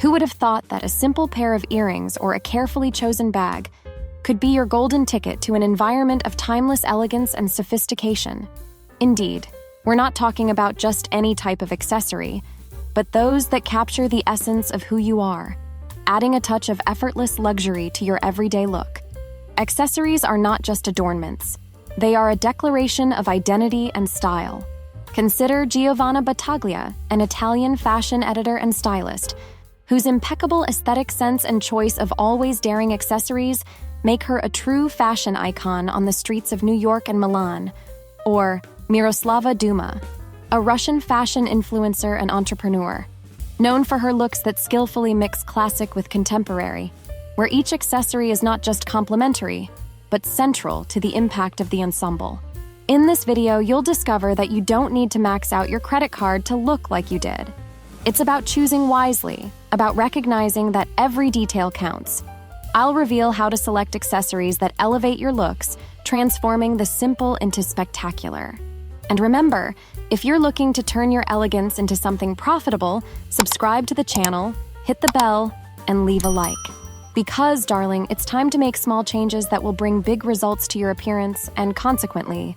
Who would have thought that a simple pair of earrings or a carefully chosen bag could be your golden ticket to an environment of timeless elegance and sophistication? Indeed, we're not talking about just any type of accessory, but those that capture the essence of who you are, adding a touch of effortless luxury to your everyday look. Accessories are not just adornments. They are a declaration of identity and style. Consider Giovanna Battaglia, an Italian fashion editor and stylist, whose impeccable aesthetic sense and choice of always daring accessories make her a true fashion icon on the streets of New York and Milan. Or Miroslava Duma, a Russian fashion influencer and entrepreneur, known for her looks that skillfully mix classic with contemporary, where each accessory is not just complementary, but central to the impact of the ensemble. In this video, you'll discover that you don't need to max out your credit card to look like you did. It's about choosing wisely, about recognizing that every detail counts. I'll reveal how to select accessories that elevate your looks, transforming the simple into spectacular. And remember, if you're looking to turn your elegance into something profitable, subscribe to the channel, hit the bell, and leave a like. Because, darling, it's time to make small changes that will bring big results to your appearance and, consequently,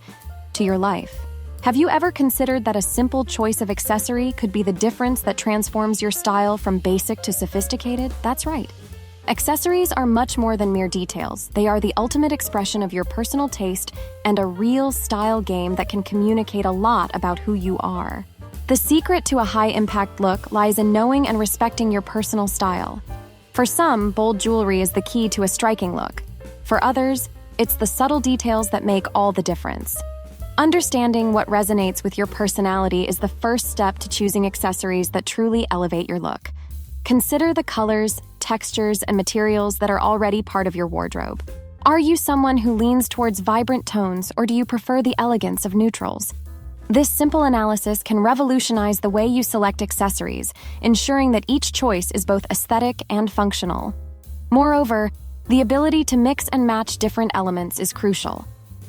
to your life. Have you ever considered that a simple choice of accessory could be the difference that transforms your style from basic to sophisticated? That's right. Accessories are much more than mere details. They are the ultimate expression of your personal taste and a real style game that can communicate a lot about who you are. The secret to a high-impact look lies in knowing and respecting your personal style. For some, bold jewelry is the key to a striking look. For others, it's the subtle details that make all the difference. Understanding what resonates with your personality is the first step to choosing accessories that truly elevate your look. Consider the colors, textures, and materials that are already part of your wardrobe. Are you someone who leans towards vibrant tones, or do you prefer the elegance of neutrals? This simple analysis can revolutionize the way you select accessories, ensuring that each choice is both aesthetic and functional. Moreover, the ability to mix and match different elements is crucial.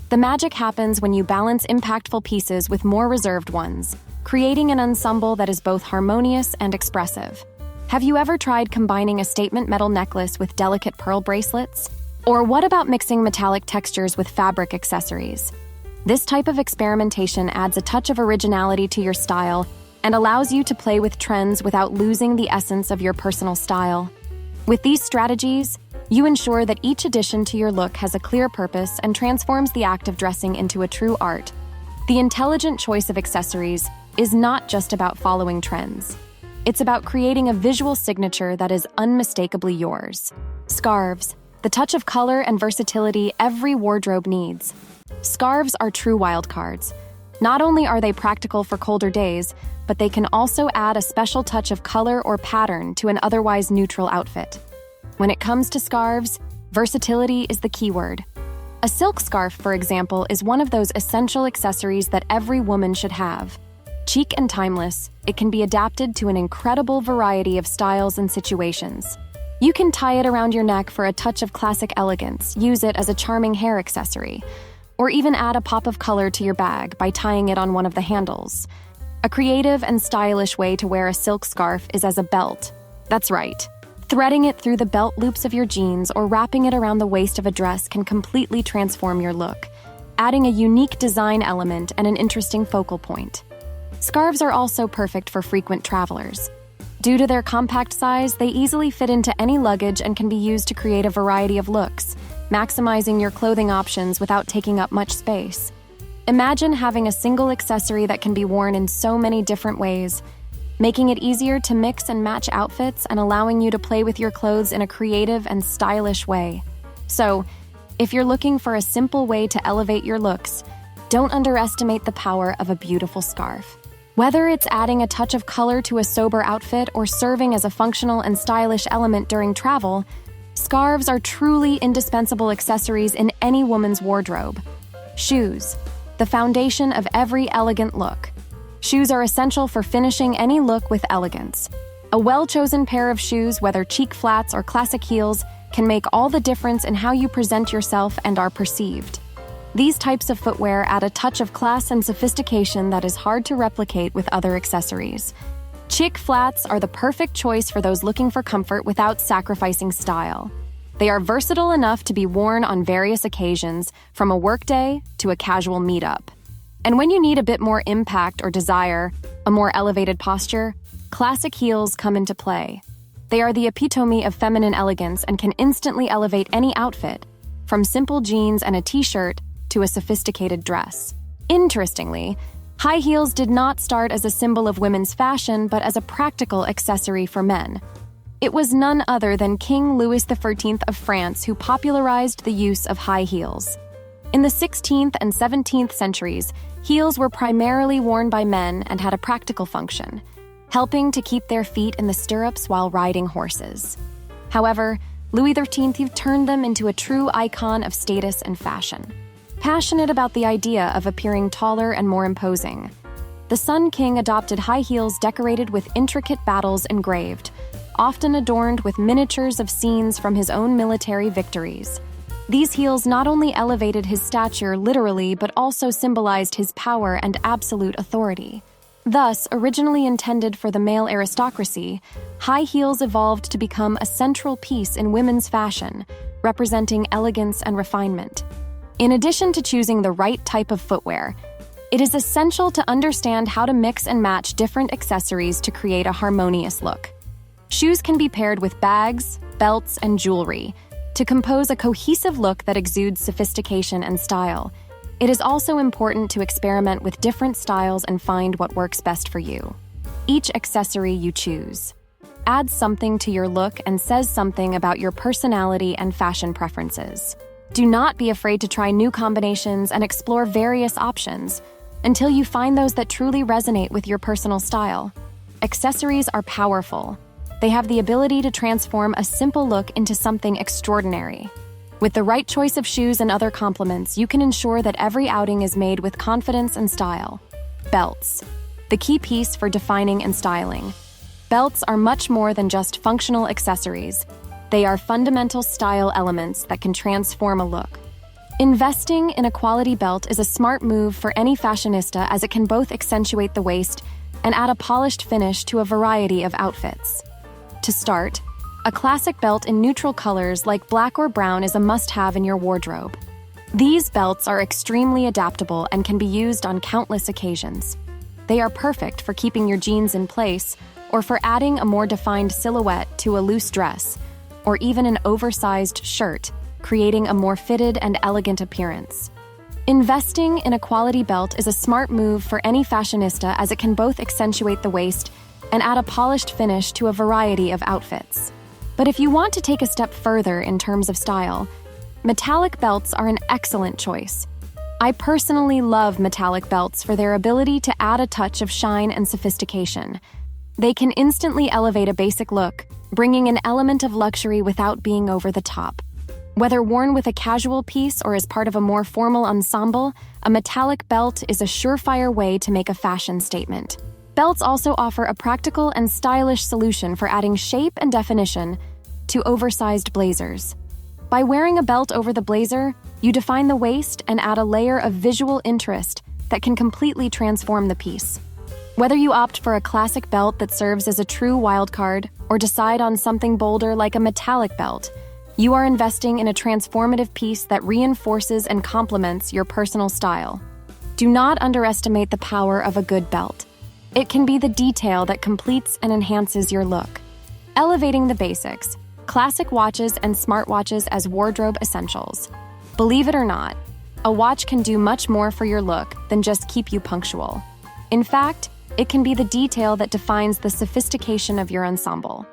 The magic happens when you balance impactful pieces with more reserved ones, creating an ensemble that is both harmonious and expressive. Have you ever tried combining a statement metal necklace with delicate pearl bracelets? Or what about mixing metallic textures with fabric accessories? This type of experimentation adds a touch of originality to your style and allows you to play with trends without losing the essence of your personal style. With these strategies, you ensure that each addition to your look has a clear purpose and transforms the act of dressing into a true art. The intelligent choice of accessories is not just about following trends. It's about creating a visual signature that is unmistakably yours. Scarves, the touch of color and versatility every wardrobe needs. Scarves are true wildcards. Not only are they practical for colder days, but they can also add a special touch of color or pattern to an otherwise neutral outfit. When it comes to scarves, versatility is the keyword. A silk scarf, for example, is one of those essential accessories that every woman should have. Chic and timeless, it can be adapted to an incredible variety of styles and situations. You can tie it around your neck for a touch of classic elegance, use it as a charming hair accessory, or even add a pop of color to your bag by tying it on one of the handles. A creative and stylish way to wear a silk scarf is as a belt. That's right. Threading it through the belt loops of your jeans or wrapping it around the waist of a dress can completely transform your look, adding a unique design element and an interesting focal point. Scarves are also perfect for frequent travelers. Due to their compact size, they easily fit into any luggage and can be used to create a variety of looks, maximizing your clothing options without taking up much space. Imagine having a single accessory that can be worn in so many different ways, making it easier to mix and match outfits and allowing you to play with your clothes in a creative and stylish way. So, if you're looking for a simple way to elevate your looks, don't underestimate the power of a beautiful scarf. Whether it's adding a touch of color to a sober outfit or serving as a functional and stylish element during travel, scarves are truly indispensable accessories in any woman's wardrobe. Shoes, the foundation of every elegant look. Shoes are essential for finishing any look with elegance. A well-chosen pair of shoes, whether cheek flats or classic heels, can make all the difference in how you present yourself and are perceived. These types of footwear add a touch of class and sophistication that is hard to replicate with other accessories. Chic flats are the perfect choice for those looking for comfort without sacrificing style. They are versatile enough to be worn on various occasions, from a workday to a casual meetup. And when you need a bit more impact or desire, a more elevated posture, classic heels come into play. They are the epitome of feminine elegance and can instantly elevate any outfit, from simple jeans and a t-shirt to a sophisticated dress. Interestingly, high heels did not start as a symbol of women's fashion, but as a practical accessory for men. It was none other than King Louis XIV of France who popularized the use of high heels. In the 16th and 17th centuries, heels were primarily worn by men and had a practical function, helping to keep their feet in the stirrups while riding horses. However, Louis XIII turned them into a true icon of status and fashion. Passionate about the idea of appearing taller and more imposing, the Sun King adopted high heels decorated with intricate battles engraved, often adorned with miniatures of scenes from his own military victories. These heels not only elevated his stature literally, but also symbolized his power and absolute authority. Thus, originally intended for the male aristocracy, high heels evolved to become a central piece in women's fashion, representing elegance and refinement. In addition to choosing the right type of footwear, it is essential to understand how to mix and match different accessories to create a harmonious look. Shoes can be paired with bags, belts, and jewelry to compose a cohesive look that exudes sophistication and style. It is also important to experiment with different styles and find what works best for you. Each accessory you choose adds something to your look and says something about your personality and fashion preferences. Do not be afraid to try new combinations and explore various options until you find those that truly resonate with your personal style. Accessories are powerful. They have the ability to transform a simple look into something extraordinary. With the right choice of shoes and other complements, you can ensure that every outing is made with confidence and style. Belts, the key piece for defining and styling. Belts are much more than just functional accessories. They are fundamental style elements that can transform a look. Investing in a quality belt is a smart move for any fashionista, as it can both accentuate the waist and add a polished finish to a variety of outfits. To start, a classic belt in neutral colors like black or brown is a must-have in your wardrobe. These belts are extremely adaptable and can be used on countless occasions. They are perfect for keeping your jeans in place or for adding a more defined silhouette to a loose dress, or even an oversized shirt, creating a more fitted and elegant appearance. Investing in a quality belt is a smart move for any fashionista, as it can both accentuate the waist and add a polished finish to a variety of outfits. But if you want to take a step further in terms of style, metallic belts are an excellent choice. I personally love metallic belts for their ability to add a touch of shine and sophistication. They can instantly elevate a basic look, bringing an element of luxury without being over the top. Whether worn with a casual piece or as part of a more formal ensemble, a metallic belt is a surefire way to make a fashion statement. Belts also offer a practical and stylish solution for adding shape and definition to oversized blazers. By wearing a belt over the blazer, you define the waist and add a layer of visual interest that can completely transform the piece. Whether you opt for a classic belt that serves as a true wildcard or decide on something bolder like a metallic belt, you are investing in a transformative piece that reinforces and complements your personal style. Do not underestimate the power of a good belt. It can be the detail that completes and enhances your look. Elevating the basics, classic watches and smartwatches as wardrobe essentials. Believe it or not, a watch can do much more for your look than just keep you punctual. In fact, it can be the detail that defines the sophistication of your ensemble.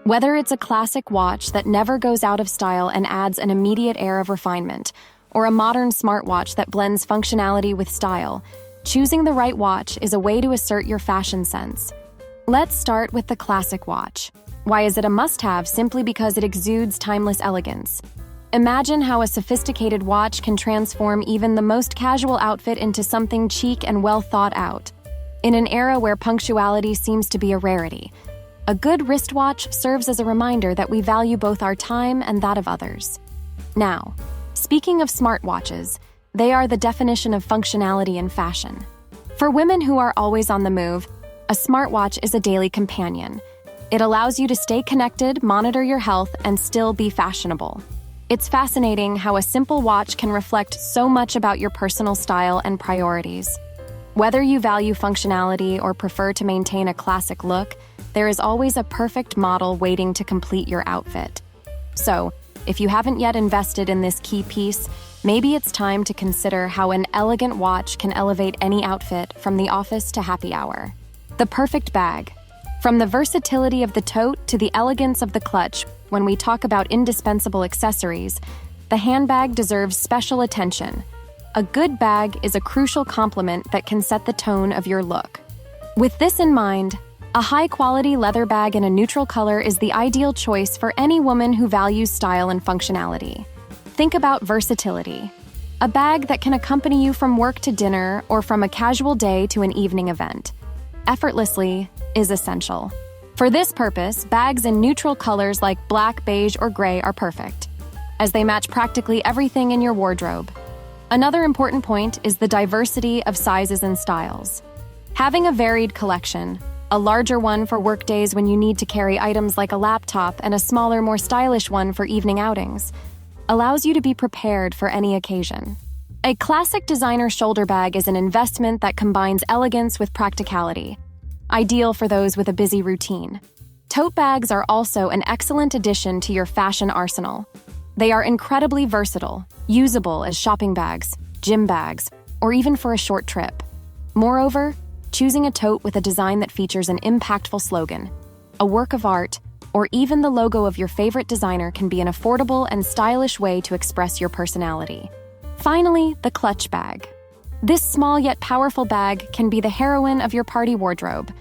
Whether it's a classic watch that never goes out of style and adds an immediate air of refinement, or a modern smartwatch that blends functionality with style, choosing the right watch is a way to assert your fashion sense. Let's start with the classic watch. Why is it a must-have? Simply because it exudes timeless elegance. Imagine how a sophisticated watch can transform even the most casual outfit into something chic and well thought out. In an era where punctuality seems to be a rarity, a good wristwatch serves as a reminder that we value both our time and that of others. Now, speaking of smartwatches, they are the definition of functionality in fashion. For women who are always on the move, a smartwatch is a daily companion. It allows you to stay connected, monitor your health, and still be fashionable. It's fascinating how a simple watch can reflect so much about your personal style and priorities. Whether you value functionality or prefer to maintain a classic look, there is always a perfect model waiting to complete your outfit. So, if you haven't yet invested in this key piece, maybe it's time to consider how an elegant watch can elevate any outfit from the office to happy hour. The perfect bag. From the versatility of the tote to the elegance of the clutch, when we talk about indispensable accessories, the handbag deserves special attention. A good bag is a crucial complement that can set the tone of your look. With this in mind, a high-quality leather bag in a neutral color is the ideal choice for any woman who values style and functionality. Think about versatility. A bag that can accompany you from work to dinner or from a casual day to an evening event. Effortlessly is essential. For this purpose, bags in neutral colors like black, beige, or gray are perfect, as they match practically everything in your wardrobe. Another important point is the diversity of sizes and styles. Having a varied collection, a larger one for work days when you need to carry items like a laptop and a smaller, more stylish one for evening outings, allows you to be prepared for any occasion. A classic designer shoulder bag is an investment that combines elegance with practicality, ideal for those with a busy routine. Tote bags are also an excellent addition to your fashion arsenal. They are incredibly versatile, usable as shopping bags, gym bags, or even for a short trip. Moreover, choosing a tote with a design that features an impactful slogan, a work of art, or even the logo of your favorite designer can be an affordable and stylish way to express your personality. Finally, the clutch bag. This small yet powerful bag can be the heroine of your party wardrobe.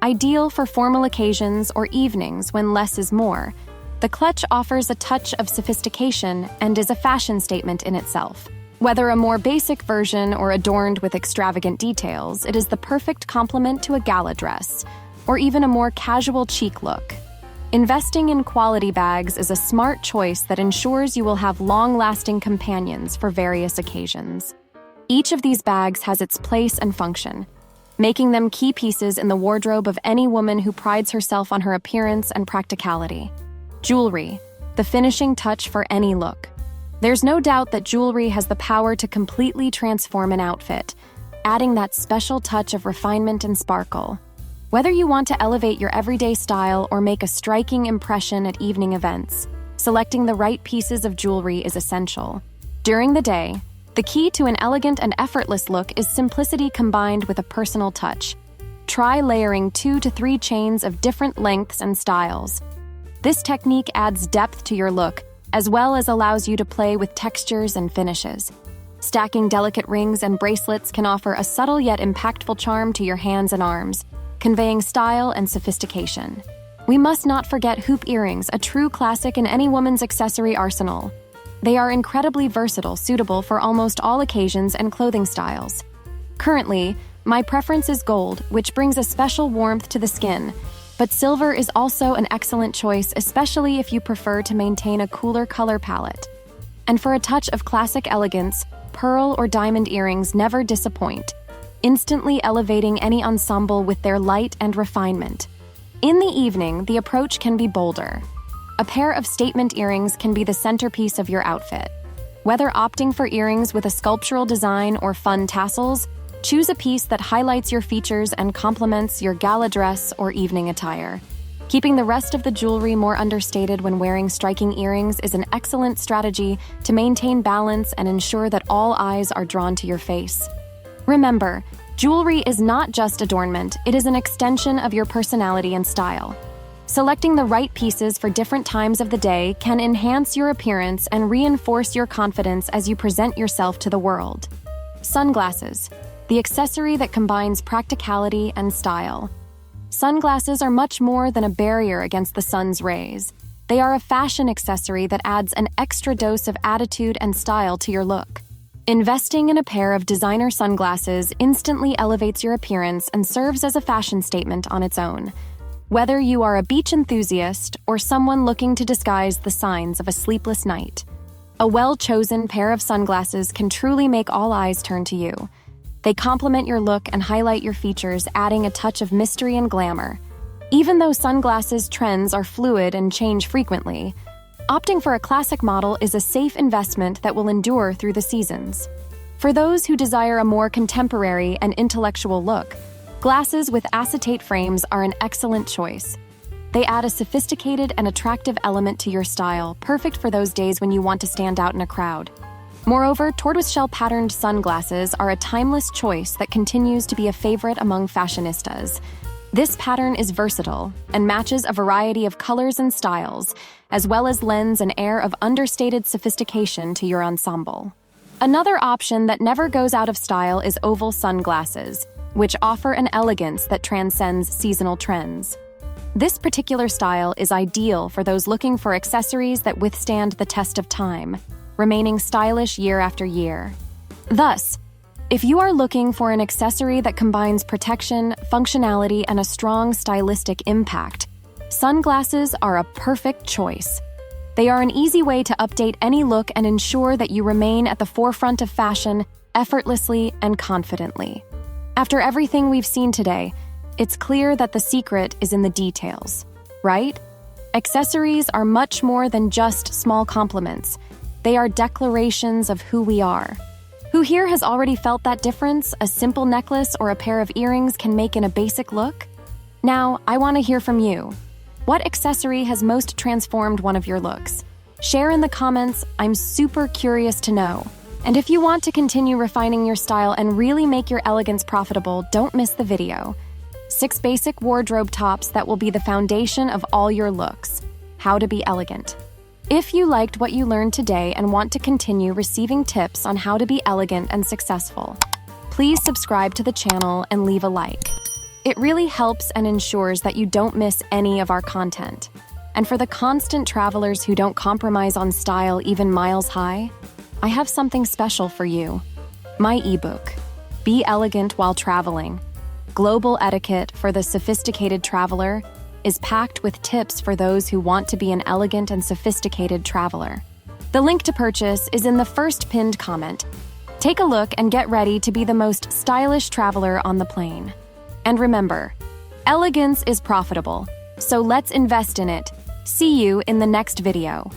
Ideal for formal occasions or evenings when less is more, the clutch offers a touch of sophistication and is a fashion statement in itself. Whether a more basic version or adorned with extravagant details, it is the perfect complement to a gala dress, or even a more casual chic look. Investing in quality bags is a smart choice that ensures you will have long-lasting companions for various occasions. Each of these bags has its place and function, making them key pieces in the wardrobe of any woman who prides herself on her appearance and practicality. Jewelry, the finishing touch for any look. There's no doubt that jewelry has the power to completely transform an outfit, adding that special touch of refinement and sparkle. Whether you want to elevate your everyday style or make a striking impression at evening events, selecting the right pieces of jewelry is essential. During the day, the key to an elegant and effortless look is simplicity combined with a personal touch. Try layering 2 to 3 chains of different lengths and styles. This technique adds depth to your look, as well as allows you to play with textures and finishes. Stacking delicate rings and bracelets can offer a subtle yet impactful charm to your hands and arms, conveying style and sophistication. We must not forget hoop earrings, a true classic in any woman's accessory arsenal. They are incredibly versatile, suitable for almost all occasions and clothing styles. Currently, my preference is gold, which brings a special warmth to the skin, but silver is also an excellent choice, especially if you prefer to maintain a cooler color palette. And for a touch of classic elegance, pearl or diamond earrings never disappoint, instantly elevating any ensemble with their light and refinement. In the evening, the approach can be bolder. A pair of statement earrings can be the centerpiece of your outfit. Whether opting for earrings with a sculptural design or fun tassels, choose a piece that highlights your features and complements your gala dress or evening attire. Keeping the rest of the jewelry more understated when wearing striking earrings is an excellent strategy to maintain balance and ensure that all eyes are drawn to your face. Remember, jewelry is not just adornment, it is an extension of your personality and style. Selecting the right pieces for different times of the day can enhance your appearance and reinforce your confidence as you present yourself to the world. Sunglasses, the accessory that combines practicality and style. Sunglasses are much more than a barrier against the sun's rays. They are a fashion accessory that adds an extra dose of attitude and style to your look. Investing in a pair of designer sunglasses instantly elevates your appearance and serves as a fashion statement on its own. Whether you are a beach enthusiast or someone looking to disguise the signs of a sleepless night, a well-chosen pair of sunglasses can truly make all eyes turn to you. They complement your look and highlight your features, adding a touch of mystery and glamour. Even though sunglasses trends are fluid and change frequently, opting for a classic model is a safe investment that will endure through the seasons. For those who desire a more contemporary and intellectual look, glasses with acetate frames are an excellent choice. They add a sophisticated and attractive element to your style, perfect for those days when you want to stand out in a crowd. Moreover, tortoiseshell-patterned sunglasses are a timeless choice that continues to be a favorite among fashionistas. This pattern is versatile and matches a variety of colors and styles, as well as lends an air of understated sophistication to your ensemble. Another option that never goes out of style is oval sunglasses, which offer an elegance that transcends seasonal trends. This particular style is ideal for those looking for accessories that withstand the test of time, remaining stylish year after year. Thus, if you are looking for an accessory that combines protection, functionality, and a strong stylistic impact, sunglasses are a perfect choice. They are an easy way to update any look and ensure that you remain at the forefront of fashion effortlessly and confidently. After everything we've seen today, it's clear that the secret is in the details, right? Accessories are much more than just small compliments. They are declarations of who we are. Who here has already felt that difference a simple necklace or a pair of earrings can make in a basic look? Now, I want to hear from you. What accessory has most transformed one of your looks? Share in the comments. I'm super curious to know. And if you want to continue refining your style and really make your elegance profitable, don't miss the video. 6 basic wardrobe tops that will be the foundation of all your looks. How to be elegant. If you liked what you learned today and want to continue receiving tips on how to be elegant and successful, please subscribe to the channel and leave a like. It really helps and ensures that you don't miss any of our content. And for the constant travelers who don't compromise on style even miles high, I have something special for you. My ebook, Be Elegant While Traveling. Global Etiquette for the Sophisticated Traveler is packed with tips for those who want to be an elegant and sophisticated traveler. The link to purchase is in the first pinned comment. Take a look and get ready to be the most stylish traveler on the plane. And remember, elegance is profitable, so let's invest in it. See you in the next video.